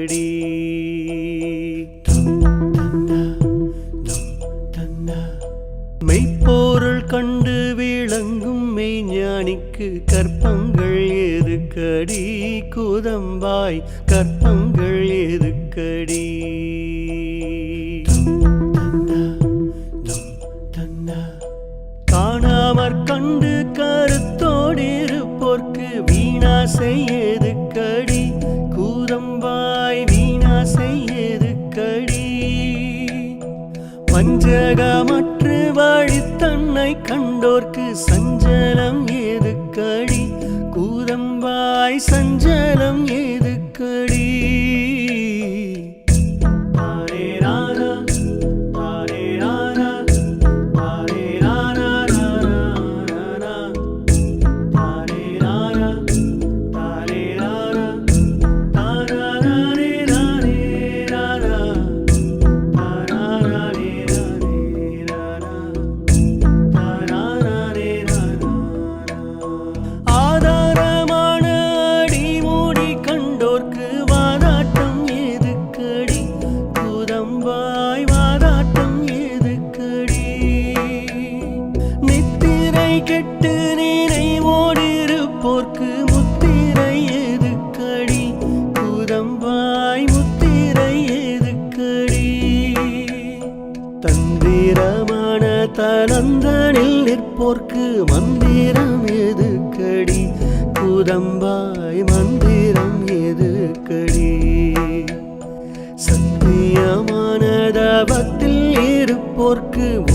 எதுக்கடி? மெய்ப்பொருள் கண்டு விளங்கும் மெய்ஞானிக்கு கற்பங்கள் எதுக்கடி? குதம்பாய் கற்பங்கள் எதுக்கடி? காணாமற் கண்டு கருத்தோடு இருப்போர்க்கு வீணாசை எதுக்கடி? கூதம்பாய் வீணாசை எதுக்கடி? வஞ்சகமற்று வழித்தன்னை கண்டோர்க்கு சஞ்சலம் எதுக்கடி? கூதம்பாய் சஞ்சலம் எதுக்கடி? கெட்டு நினைவோடிருப்போர்க்கு முத்திரை எதுக்கடி? கூதம்பாய் முத்திரை எதுக்கடி? தந்திரமான தலந்தனில் நிற்போர்க்கு மந்திரம் எதுக்கடி? கூதம்பாய் மந்திரம் எதுக்கடி? சத்தியமான தவத்தில் இருப்போர்க்கு